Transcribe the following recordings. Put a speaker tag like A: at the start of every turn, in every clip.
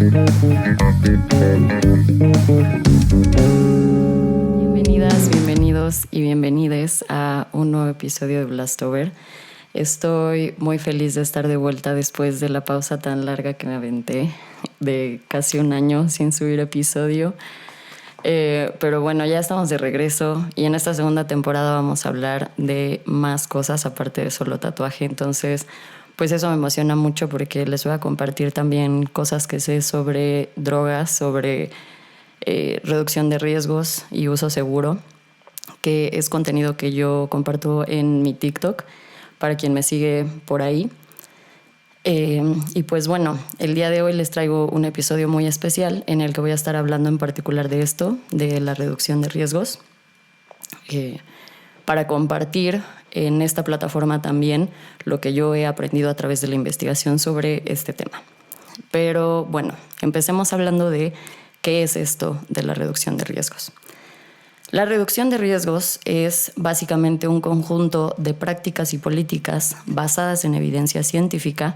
A: Bienvenidas, bienvenidos y bienvenides a un nuevo episodio de Blastover. Estoy muy feliz de estar de vuelta después de la pausa tan larga que me aventé de casi un año sin subir episodio. Pero bueno, ya estamos de regreso y en esta segunda temporada vamos a hablar de más cosas aparte de solo tatuaje. Entonces, pues eso me emociona mucho porque les voy a compartir también cosas que sé sobre drogas, sobre reducción de riesgos y uso seguro, que es contenido que yo comparto en mi TikTok para quien me sigue por ahí. Y pues bueno, el día de hoy les traigo un episodio muy especial en el que voy a estar hablando en particular de esto, de la reducción de riesgos, para compartir en esta plataforma también lo que yo he aprendido a través de la investigación sobre este tema. Pero bueno, empecemos hablando de qué es esto de la reducción de riesgos. La reducción de riesgos es básicamente un conjunto de prácticas y políticas basadas en evidencia científica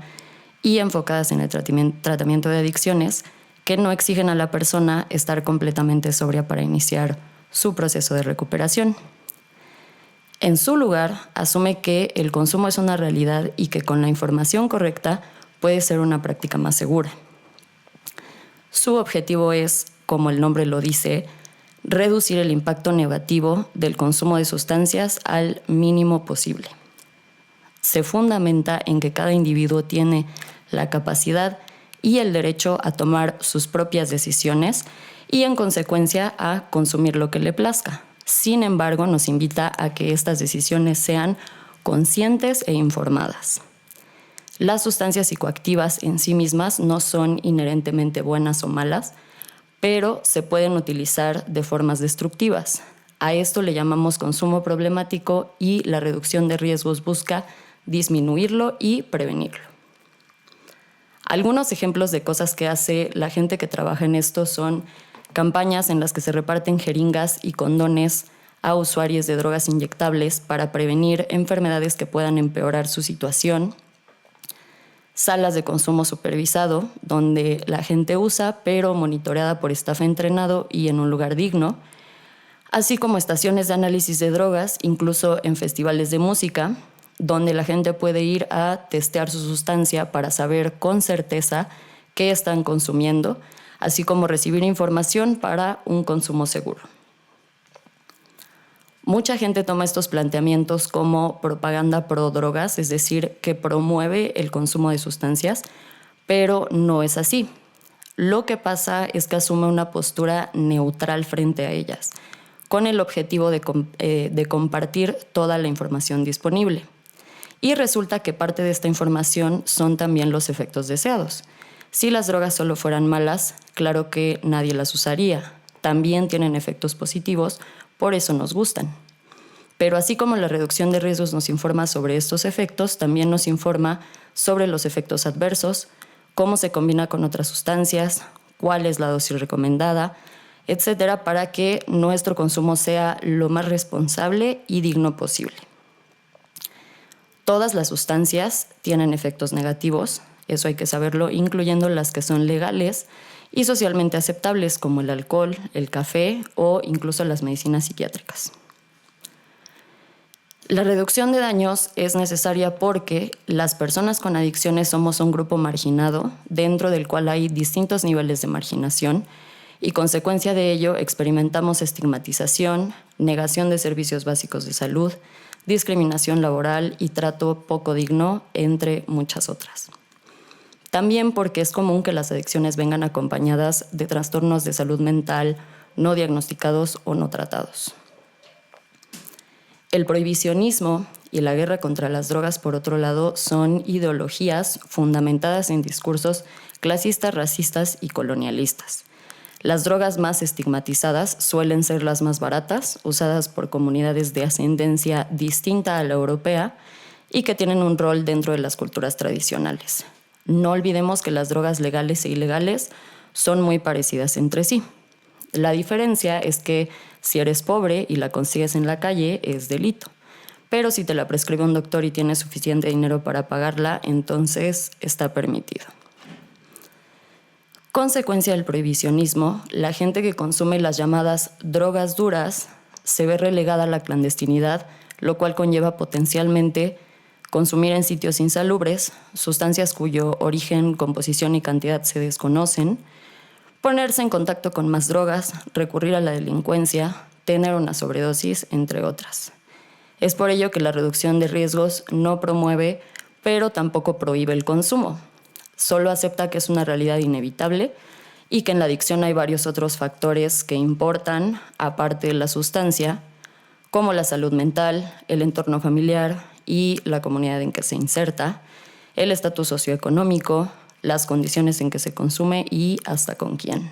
A: y enfocadas en el tratamiento de adicciones que no exigen a la persona estar completamente sobria para iniciar su proceso de recuperación. En su lugar, asume que el consumo es una realidad y que con la información correcta puede ser una práctica más segura. Su objetivo es, como el nombre lo dice, reducir el impacto negativo del consumo de sustancias al mínimo posible. Se fundamenta en que cada individuo tiene la capacidad y el derecho a tomar sus propias decisiones y, en consecuencia, a consumir lo que le plazca. Sin embargo, nos invita a que estas decisiones sean conscientes e informadas. Las sustancias psicoactivas en sí mismas no son inherentemente buenas o malas, pero se pueden utilizar de formas destructivas. A esto le llamamos consumo problemático y la reducción de riesgos busca disminuirlo y prevenirlo. Algunos ejemplos de cosas que hace la gente que trabaja en esto son campañas en las que se reparten jeringas y condones a usuarios de drogas inyectables para prevenir enfermedades que puedan empeorar su situación, salas de consumo supervisado, donde la gente usa, pero monitoreada por staff entrenado y en un lugar digno, así como estaciones de análisis de drogas, incluso en festivales de música, donde la gente puede ir a testear su sustancia para saber con certeza qué están consumiendo, así como recibir información para un consumo seguro. Mucha gente toma estos planteamientos como propaganda pro drogas, es decir, que promueve el consumo de sustancias, pero no es así. Lo que pasa es que asume una postura neutral frente a ellas, con el objetivo de compartir toda la información disponible. Y resulta que parte de esta información son también los efectos deseados. Si las drogas solo fueran malas, claro que nadie las usaría. También tienen efectos positivos, por eso nos gustan. Pero así como la reducción de riesgos nos informa sobre estos efectos, también nos informa sobre los efectos adversos, cómo se combina con otras sustancias, cuál es la dosis recomendada, etcétera, para que nuestro consumo sea lo más responsable y digno posible. Todas las sustancias tienen efectos negativos, eso hay que saberlo, incluyendo las que son legales y socialmente aceptables, como el alcohol, el café o incluso las medicinas psiquiátricas. La reducción de daños es necesaria porque las personas con adicciones somos un grupo marginado, dentro del cual hay distintos niveles de marginación, y consecuencia de ello experimentamos estigmatización, negación de servicios básicos de salud, discriminación laboral y trato poco digno, entre muchas otras. También porque es común que las adicciones vengan acompañadas de trastornos de salud mental no diagnosticados o no tratados. El prohibicionismo y la guerra contra las drogas, por otro lado, son ideologías fundamentadas en discursos clasistas, racistas y colonialistas. Las drogas más estigmatizadas suelen ser las más baratas, usadas por comunidades de ascendencia distinta a la europea y que tienen un rol dentro de las culturas tradicionales. No olvidemos que las drogas legales e ilegales son muy parecidas entre sí. La diferencia es que si eres pobre y la consigues en la calle, es delito. Pero si te la prescribe un doctor y tienes suficiente dinero para pagarla, entonces está permitido. Consecuencia del prohibicionismo, la gente que consume las llamadas drogas duras se ve relegada a la clandestinidad, lo cual conlleva potencialmente consumir en sitios insalubres, sustancias cuyo origen, composición y cantidad se desconocen, ponerse en contacto con más drogas, recurrir a la delincuencia, tener una sobredosis, entre otras. Es por ello que la reducción de riesgos no promueve, pero tampoco prohíbe el consumo. Solo acepta que es una realidad inevitable y que en la adicción hay varios otros factores que importan, aparte de la sustancia, como la salud mental, el entorno familiar y la comunidad en que se inserta, el estatus socioeconómico, las condiciones en que se consume y hasta con quién.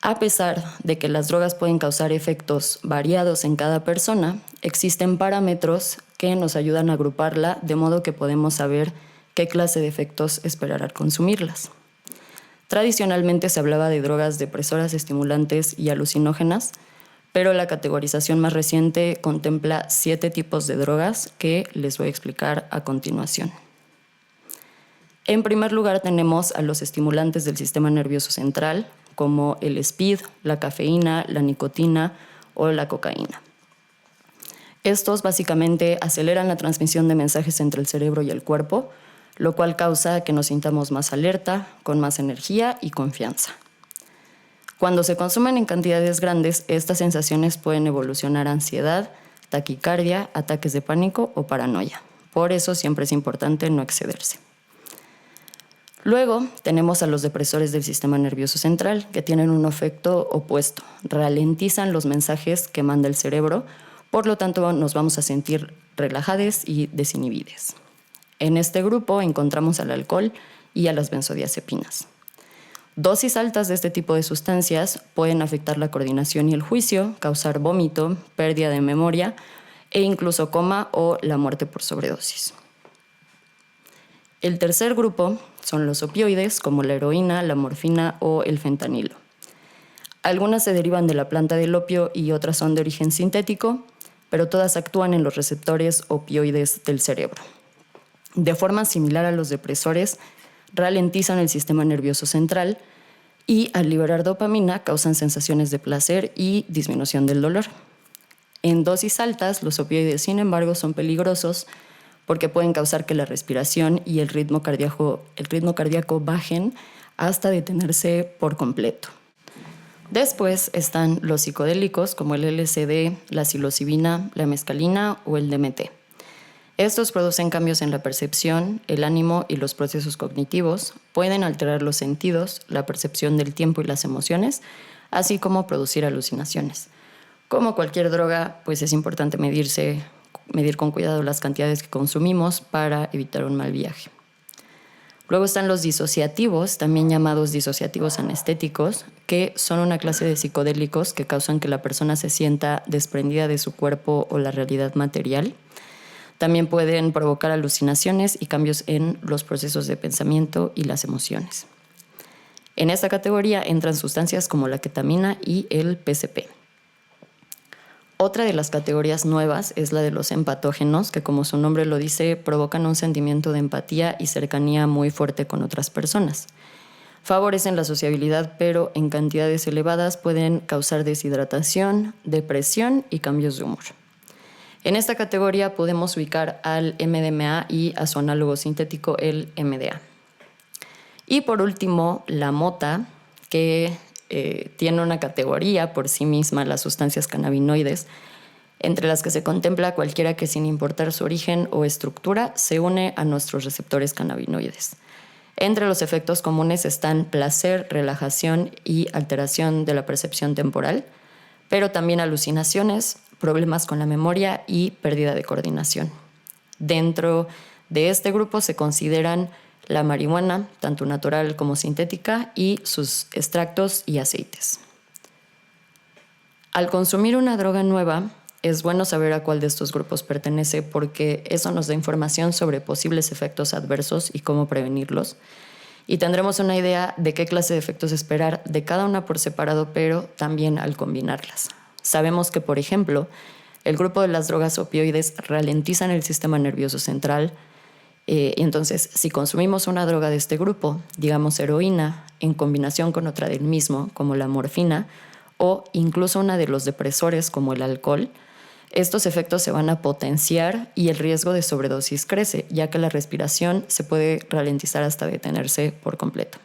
A: A pesar de que las drogas pueden causar efectos variados en cada persona, existen parámetros que nos ayudan a agruparla de modo que podemos saber qué clase de efectos esperar al consumirlas. Tradicionalmente se hablaba de drogas depresoras, estimulantes y alucinógenas, pero la categorización más reciente contempla 7 tipos de drogas que les voy a explicar a continuación. En primer lugar tenemos a los estimulantes del sistema nervioso central, como el speed, la cafeína, la nicotina o la cocaína. Estos básicamente aceleran la transmisión de mensajes entre el cerebro y el cuerpo, lo cual causa que nos sintamos más alerta, con más energía y confianza. Cuando se consumen en cantidades grandes, estas sensaciones pueden evolucionar a ansiedad, taquicardia, ataques de pánico o paranoia. Por eso siempre es importante no excederse. Luego tenemos a los depresores del sistema nervioso central, que tienen un efecto opuesto. Ralentizan los mensajes que manda el cerebro, por lo tanto nos vamos a sentir relajados y desinhibidos. En este grupo encontramos al alcohol y a las benzodiazepinas. Dosis altas de este tipo de sustancias pueden afectar la coordinación y el juicio, causar vómito, pérdida de memoria e incluso coma o la muerte por sobredosis. El tercer grupo son los opioides, como la heroína, la morfina o el fentanilo. Algunas se derivan de la planta del opio y otras son de origen sintético, pero todas actúan en los receptores opioides del cerebro. De forma similar a los depresores, ralentizan el sistema nervioso central y al liberar dopamina causan sensaciones de placer y disminución del dolor. En dosis altas, los opioides, sin embargo, son peligrosos porque pueden causar que la respiración y el ritmo cardíaco bajen hasta detenerse por completo. Después están los psicodélicos como el LSD, la psilocibina, la mescalina o el DMT. Estos producen cambios en la percepción, el ánimo y los procesos cognitivos, pueden alterar los sentidos, la percepción del tiempo y las emociones, así como producir alucinaciones. Como cualquier droga, pues es importante medir con cuidado las cantidades que consumimos para evitar un mal viaje. Luego están los disociativos, también llamados disociativos anestéticos, que son una clase de psicodélicos que causan que la persona se sienta desprendida de su cuerpo o la realidad material. También pueden provocar alucinaciones y cambios en los procesos de pensamiento y las emociones. En esta categoría entran sustancias como la ketamina y el PCP. Otra de las categorías nuevas es la de los empatógenos, que como su nombre lo dice, provocan un sentimiento de empatía y cercanía muy fuerte con otras personas. Favorecen la sociabilidad, pero en cantidades elevadas pueden causar deshidratación, depresión y cambios de humor. En esta categoría podemos ubicar al MDMA y a su análogo sintético, el MDA. Y por último, la mota, que tiene una categoría por sí misma, las sustancias cannabinoides, entre las que se contempla cualquiera que, sin importar su origen o estructura, se une a nuestros receptores cannabinoides. Entre los efectos comunes están placer, relajación y alteración de la percepción temporal, pero también alucinaciones, problemas con la memoria y pérdida de coordinación. Dentro de este grupo se consideran la marihuana, tanto natural como sintética, y sus extractos y aceites. Al consumir una droga nueva, es bueno saber a cuál de estos grupos pertenece porque eso nos da información sobre posibles efectos adversos y cómo prevenirlos. Y tendremos una idea de qué clase de efectos esperar de cada una por separado, pero también al combinarlas. Sabemos que, por ejemplo, el grupo de las drogas opioides ralentizan el sistema nervioso central, Y entonces, si consumimos una droga de este grupo, digamos heroína, en combinación con otra del mismo, como la morfina, o incluso una de los depresores, como el alcohol, estos efectos se van a potenciar y el riesgo de sobredosis crece, ya que la respiración se puede ralentizar hasta detenerse por completo.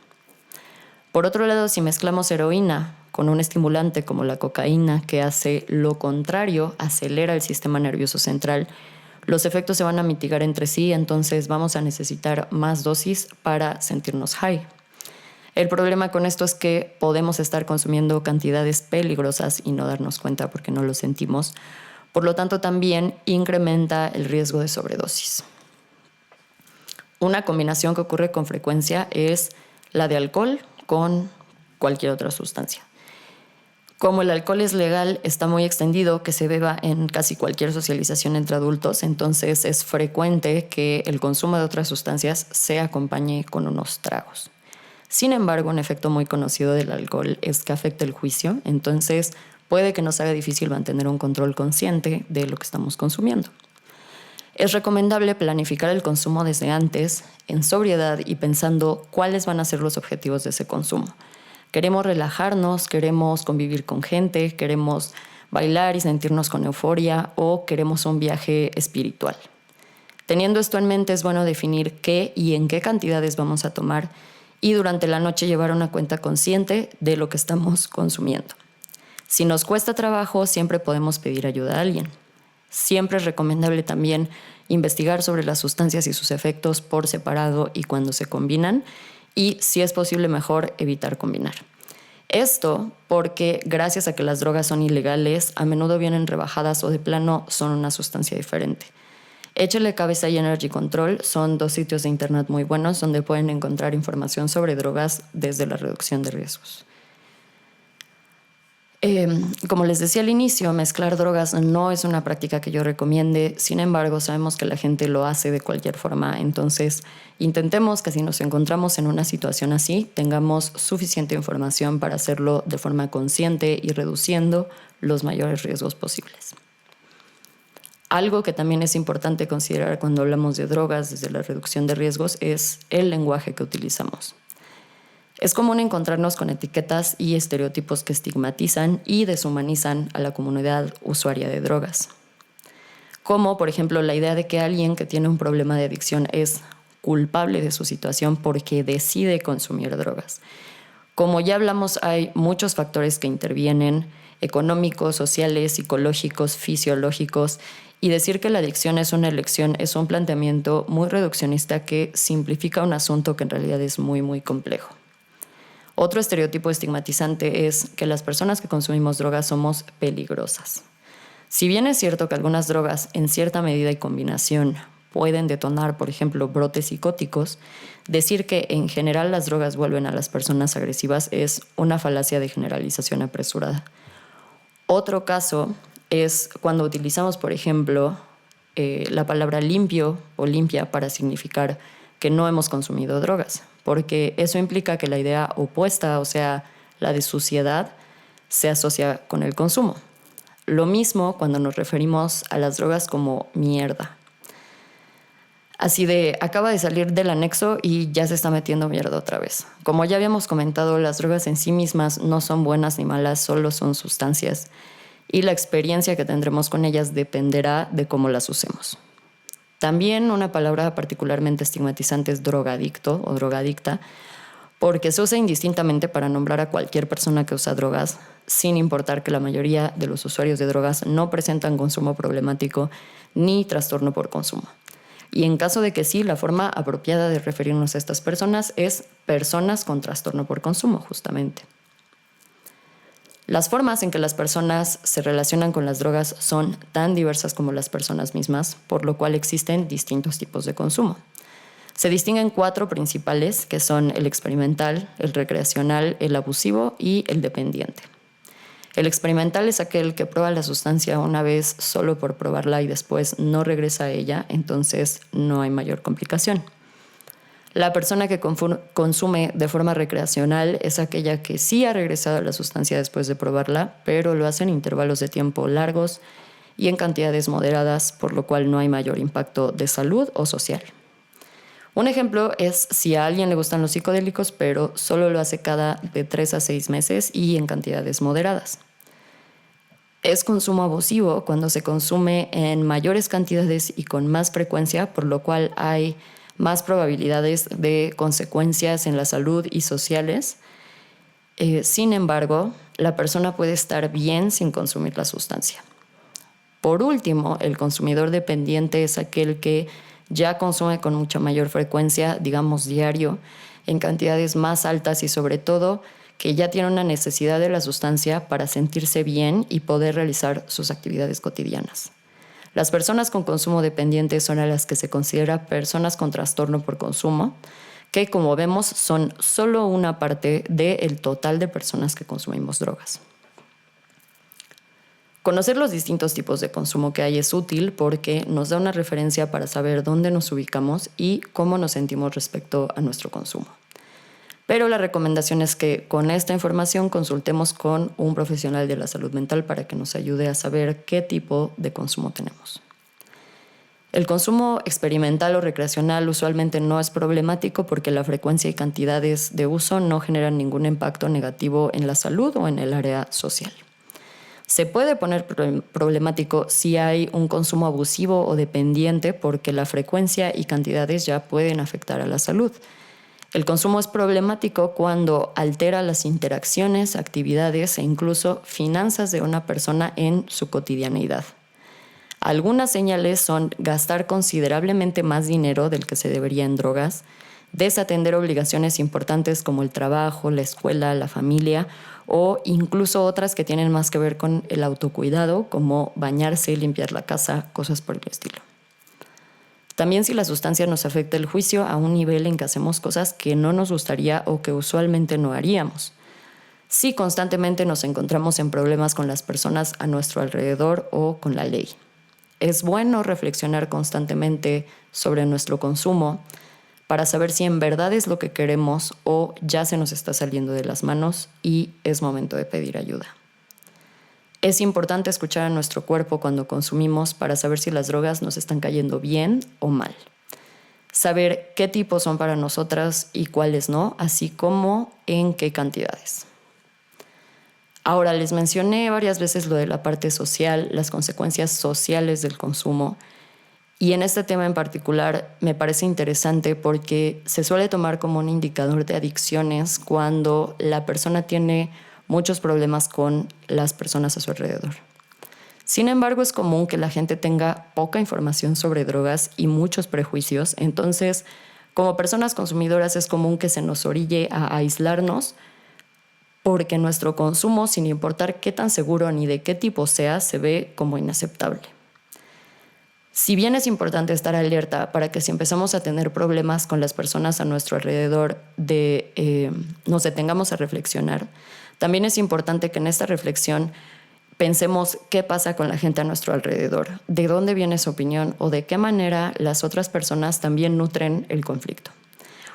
A: Por otro lado, si mezclamos heroína con un estimulante como la cocaína, que hace lo contrario, acelera el sistema nervioso central, los efectos se van a mitigar entre sí, entonces vamos a necesitar más dosis para sentirnos high. El problema con esto es que podemos estar consumiendo cantidades peligrosas y no darnos cuenta porque no lo sentimos. Por lo tanto, también incrementa el riesgo de sobredosis. Una combinación que ocurre con frecuencia es la de alcohol con cualquier otra sustancia. Como el alcohol es legal, está muy extendido que se beba en casi cualquier socialización entre adultos, entonces es frecuente que el consumo de otras sustancias se acompañe con unos tragos. Sin embargo, un efecto muy conocido del alcohol es que afecta el juicio, entonces puede que nos haga difícil mantener un control consciente de lo que estamos consumiendo. Es recomendable planificar el consumo desde antes, en sobriedad y pensando cuáles van a ser los objetivos de ese consumo. Queremos relajarnos, queremos convivir con gente, queremos bailar y sentirnos con euforia o queremos un viaje espiritual. Teniendo esto en mente, es bueno definir qué y en qué cantidades vamos a tomar y durante la noche llevar una cuenta consciente de lo que estamos consumiendo. Si nos cuesta trabajo, siempre podemos pedir ayuda a alguien. Siempre es recomendable también investigar sobre las sustancias y sus efectos por separado y cuando se combinan, y si es posible mejor evitar combinar. Esto porque gracias a que las drogas son ilegales, a menudo vienen rebajadas o de plano son una sustancia diferente. Échale cabeza y Energy Control son 2 sitios de internet muy buenos donde pueden encontrar información sobre drogas desde la reducción de riesgos. Como les decía al inicio, mezclar drogas no es una práctica que yo recomiende. Sin embargo, sabemos que la gente lo hace de cualquier forma. Entonces, intentemos que si nos encontramos en una situación así, tengamos suficiente información para hacerlo de forma consciente y reduciendo los mayores riesgos posibles. Algo que también es importante considerar cuando hablamos de drogas desde la reducción de riesgos es el lenguaje que utilizamos. Es común encontrarnos con etiquetas y estereotipos que estigmatizan y deshumanizan a la comunidad usuaria de drogas. Como, por ejemplo, la idea de que alguien que tiene un problema de adicción es culpable de su situación porque decide consumir drogas. Como ya hablamos, hay muchos factores que intervienen, económicos, sociales, psicológicos, fisiológicos, y decir que la adicción es una elección es un planteamiento muy reduccionista que simplifica un asunto que en realidad es muy, muy complejo. Otro estereotipo estigmatizante es que las personas que consumimos drogas somos peligrosas. Si bien es cierto que algunas drogas en cierta medida y combinación pueden detonar, por ejemplo, brotes psicóticos, decir que en general las drogas vuelven a las personas agresivas es una falacia de generalización apresurada. Otro caso es cuando utilizamos, por ejemplo, la palabra limpio o limpia para significar que no hemos consumido drogas, porque eso implica que la idea opuesta, o sea, la de suciedad, se asocia con el consumo. Lo mismo cuando nos referimos a las drogas como mierda. Así de, acaba de salir del anexo y ya se está metiendo mierda otra vez. Como ya habíamos comentado, las drogas en sí mismas no son buenas ni malas, solo son sustancias. Y la experiencia que tendremos con ellas dependerá de cómo las usemos. También una palabra particularmente estigmatizante es drogadicto o drogadicta, porque se usa indistintamente para nombrar a cualquier persona que usa drogas, sin importar que la mayoría de los usuarios de drogas no presentan consumo problemático ni trastorno por consumo. Y en caso de que sí, la forma apropiada de referirnos a estas personas es personas con trastorno por consumo, justamente. Las formas en que las personas se relacionan con las drogas son tan diversas como las personas mismas, por lo cual existen distintos tipos de consumo. Se distinguen 4 principales, que son el experimental, el recreacional, el abusivo y el dependiente. El experimental es aquel que prueba la sustancia una vez solo por probarla y después no regresa a ella, entonces no hay mayor complicación. La persona que consume de forma recreacional es aquella que sí ha regresado a la sustancia después de probarla, pero lo hace en intervalos de tiempo largos y en cantidades moderadas, por lo cual no hay mayor impacto de salud o social. Un ejemplo es si a alguien le gustan los psicodélicos, pero solo lo hace cada de 3 a 6 meses y en cantidades moderadas. Es consumo abusivo cuando se consume en mayores cantidades y con más frecuencia, por lo cual hay más probabilidades de consecuencias en la salud y sociales. Sin embargo, la persona puede estar bien sin consumir la sustancia. Por último, el consumidor dependiente es aquel que ya consume con mucha mayor frecuencia, digamos diario, en cantidades más altas y sobre todo que ya tiene una necesidad de la sustancia para sentirse bien y poder realizar sus actividades cotidianas. Las personas con consumo dependiente son a las que se considera personas con trastorno por consumo, que como vemos son solo una parte del total de personas que consumimos drogas. Conocer los distintos tipos de consumo que hay es útil porque nos da una referencia para saber dónde nos ubicamos y cómo nos sentimos respecto a nuestro consumo. Pero la recomendación es que con esta información consultemos con un profesional de la salud mental para que nos ayude a saber qué tipo de consumo tenemos. El consumo experimental o recreacional usualmente no es problemático porque la frecuencia y cantidades de uso no generan ningún impacto negativo en la salud o en el área social. Se puede poner problemático si hay un consumo abusivo o dependiente porque la frecuencia y cantidades ya pueden afectar a la salud. El consumo es problemático cuando altera las interacciones, actividades e incluso finanzas de una persona en su cotidianeidad. Algunas señales son gastar considerablemente más dinero del que se debería en drogas, desatender obligaciones importantes como el trabajo, la escuela, la familia o incluso otras que tienen más que ver con el autocuidado como bañarse, limpiar la casa, cosas por el estilo. También si la sustancia nos afecta el juicio a un nivel en que hacemos cosas que no nos gustaría o que usualmente no haríamos. Si constantemente nos encontramos en problemas con las personas a nuestro alrededor o con la ley. Es bueno reflexionar constantemente sobre nuestro consumo para saber si en verdad es lo que queremos o ya se nos está saliendo de las manos y es momento de pedir ayuda. Es importante escuchar a nuestro cuerpo cuando consumimos para saber si las drogas nos están cayendo bien o mal. Saber qué tipos son para nosotras y cuáles no, así como en qué cantidades. Ahora, les mencioné varias veces lo de la parte social, las consecuencias sociales del consumo. Y en este tema en particular me parece interesante porque se suele tomar como un indicador de adicciones cuando la persona tiene muchos problemas con las personas a su alrededor. Sin embargo, es común que la gente tenga poca información sobre drogas y muchos prejuicios. Entonces, como personas consumidoras es común que se nos orille a aislarnos porque nuestro consumo, sin importar qué tan seguro ni de qué tipo sea, se ve como inaceptable. Si bien es importante estar alerta para que si empezamos a tener problemas con las personas a nuestro alrededor nos detengamos a reflexionar, también es importante que en esta reflexión pensemos qué pasa con la gente a nuestro alrededor, de dónde viene su opinión o de qué manera las otras personas también nutren el conflicto.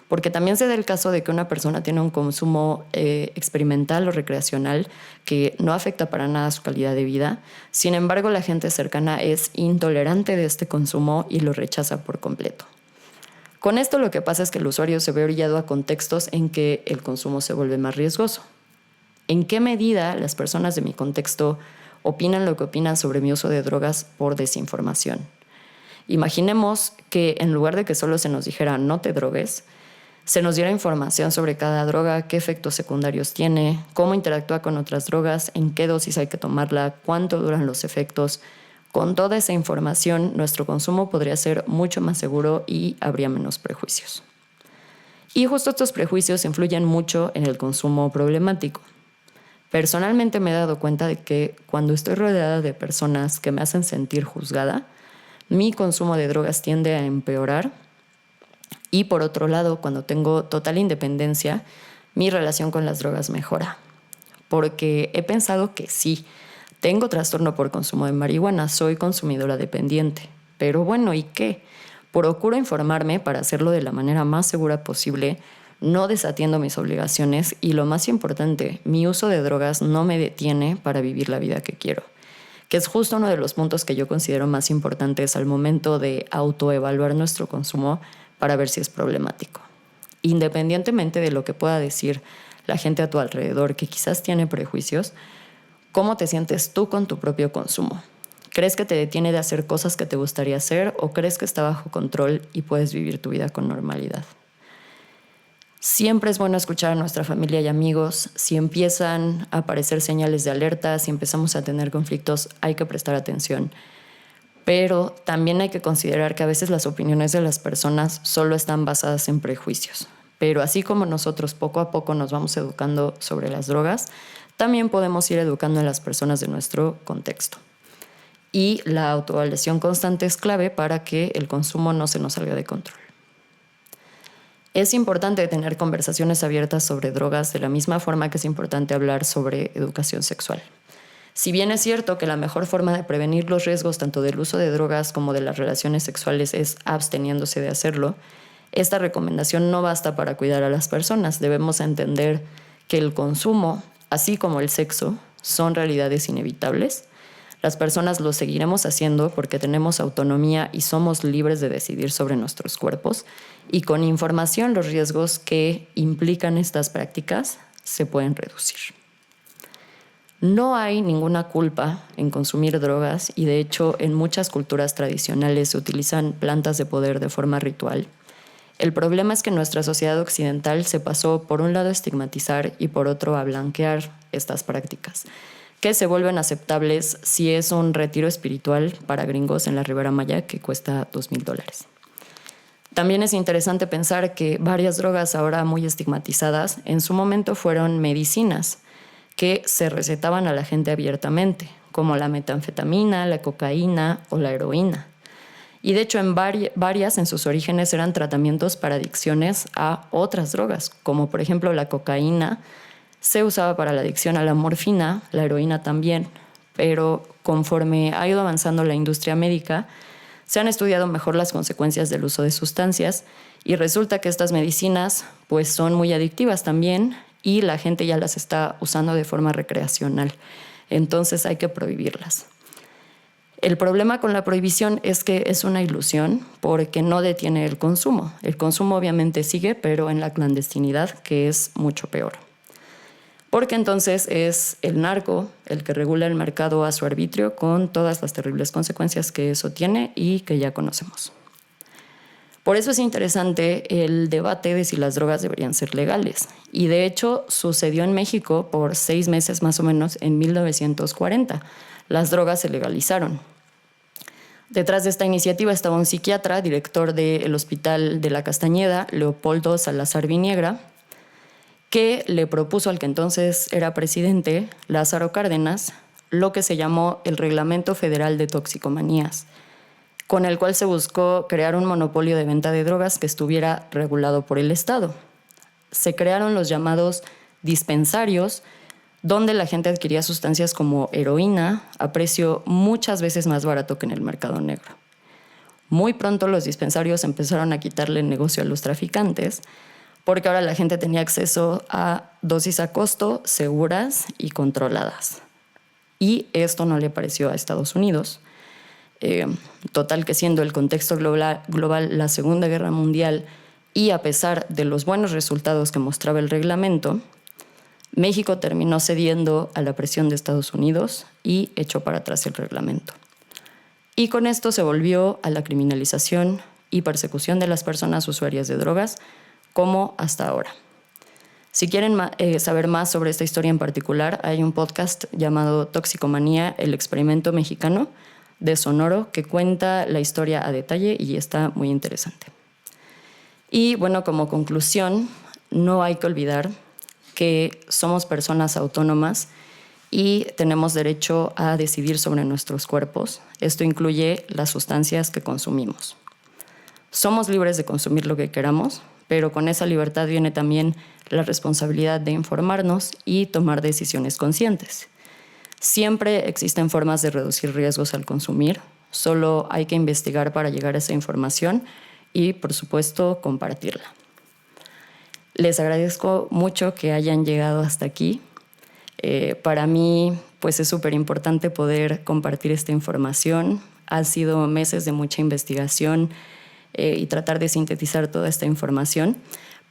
A: Porque también se da el caso de que una persona tiene un consumo experimental o recreacional que no afecta para nada su calidad de vida. Sin embargo, la gente cercana es intolerante de este consumo y lo rechaza por completo. Con esto lo que pasa es que el usuario se ve orillado a contextos en que el consumo se vuelve más riesgoso. ¿En qué medida las personas de mi contexto opinan lo que opinan sobre mi uso de drogas por desinformación? Imaginemos que en lugar de que solo se nos dijera no te drogues, se nos diera información sobre cada droga, qué efectos secundarios tiene, cómo interactúa con otras drogas, en qué dosis hay que tomarla, cuánto duran los efectos. Con toda esa información, nuestro consumo podría ser mucho más seguro y habría menos prejuicios. Y justo estos prejuicios influyen mucho en el consumo problemático. Personalmente me he dado cuenta de que cuando estoy rodeada de personas que me hacen sentir juzgada, mi consumo de drogas tiende a empeorar. Y por otro lado, cuando tengo total independencia, mi relación con las drogas mejora. Porque he pensado que sí, tengo trastorno por consumo de marihuana, soy consumidora dependiente. Pero bueno, ¿y qué? Procuro informarme para hacerlo de la manera más segura posible, no desatiendo mis obligaciones y lo más importante, mi uso de drogas no me detiene para vivir la vida que quiero. Que es justo uno de los puntos que yo considero más importantes al momento de autoevaluar nuestro consumo, para ver si es problemático. Independientemente de lo que pueda decir la gente a tu alrededor que quizás tiene prejuicios, ¿cómo te sientes tú con tu propio consumo? ¿Crees que te detiene de hacer cosas que te gustaría hacer o crees que está bajo control y puedes vivir tu vida con normalidad? Siempre es bueno escuchar a nuestra familia y amigos. Si empiezan a aparecer señales de alerta, si empezamos a tener conflictos, hay que prestar atención. Pero también hay que considerar que a veces las opiniones de las personas solo están basadas en prejuicios. Pero así como nosotros poco a poco nos vamos educando sobre las drogas, también podemos ir educando a las personas de nuestro contexto. Y la autoevaluación constante es clave para que el consumo no se nos salga de control. Es importante tener conversaciones abiertas sobre drogas de la misma forma que es importante hablar sobre educación sexual. Si bien es cierto que la mejor forma de prevenir los riesgos tanto del uso de drogas como de las relaciones sexuales es absteniéndose de hacerlo, esta recomendación no basta para cuidar a las personas. Debemos entender que el consumo, así como el sexo, son realidades inevitables. Las personas lo seguiremos haciendo porque tenemos autonomía y somos libres de decidir sobre nuestros cuerpos, y con información los riesgos que implican estas prácticas se pueden reducir. No hay ninguna culpa en consumir drogas y de hecho en muchas culturas tradicionales se utilizan plantas de poder de forma ritual. El problema es que nuestra sociedad occidental se pasó por un lado a estigmatizar y por otro a blanquear estas prácticas, que se vuelven aceptables si es un retiro espiritual para gringos en la Ribera Maya que cuesta $2,000. También es interesante pensar que varias drogas ahora muy estigmatizadas en su momento fueron medicinas que se recetaban a la gente abiertamente, como la metanfetamina, la cocaína o la heroína. Y de hecho en varias en sus orígenes eran tratamientos para adicciones a otras drogas, como por ejemplo la cocaína se usaba para la adicción a la morfina, la heroína también, pero conforme ha ido avanzando la industria médica, se han estudiado mejor las consecuencias del uso de sustancias y resulta que estas medicinas pues son muy adictivas también y la gente ya las está usando de forma recreacional. Entonces hay que prohibirlas. El problema con la prohibición es que es una ilusión porque no detiene el consumo. El consumo obviamente sigue, pero en la clandestinidad, que es mucho peor. Porque entonces es el narco el que regula el mercado a su arbitrio con todas las terribles consecuencias que eso tiene y que ya conocemos. Por eso es interesante el debate de si las drogas deberían ser legales. Y de hecho sucedió en México por 6 meses más o menos en 1940. Las drogas se legalizaron. Detrás de esta iniciativa estaba un psiquiatra, director del Hospital de la Castañeda, Leopoldo Salazar Viniegra, que le propuso al que entonces era presidente, Lázaro Cárdenas, lo que se llamó el Reglamento Federal de Toxicomanías, con el cual se buscó crear un monopolio de venta de drogas que estuviera regulado por el Estado. Se crearon los llamados dispensarios, donde la gente adquiría sustancias como heroína a precio muchas veces más barato que en el mercado negro. Muy pronto los dispensarios empezaron a quitarle el negocio a los traficantes, porque ahora la gente tenía acceso a dosis a costo, seguras y controladas. Y esto no le pareció a Estados Unidos. Total que siendo el contexto global la Segunda Guerra Mundial y a pesar de los buenos resultados que mostraba el reglamento, México terminó cediendo a la presión de Estados Unidos y echó para atrás el reglamento. Y con esto se volvió a la criminalización y persecución de las personas usuarias de drogas, como hasta ahora. Si quieren saber más sobre esta historia en particular, hay un podcast llamado Toxicomanía, el experimento mexicano, de Sonoro, que cuenta la historia a detalle y está muy interesante. Y bueno, como conclusión, no hay que olvidar que somos personas autónomas y tenemos derecho a decidir sobre nuestros cuerpos. Esto incluye las sustancias que consumimos. Somos libres de consumir lo que queramos, pero con esa libertad viene también la responsabilidad de informarnos y tomar decisiones conscientes. Siempre existen formas de reducir riesgos al consumir, solo hay que investigar para llegar a esa información y, por supuesto, compartirla. Les agradezco mucho que hayan llegado hasta aquí. Para mí, pues es súper importante poder compartir esta información. Ha sido meses de mucha investigación, y tratar de sintetizar toda esta información.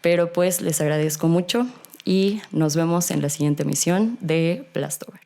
A: Pero pues les agradezco mucho y nos vemos en la siguiente emisión de Blastover.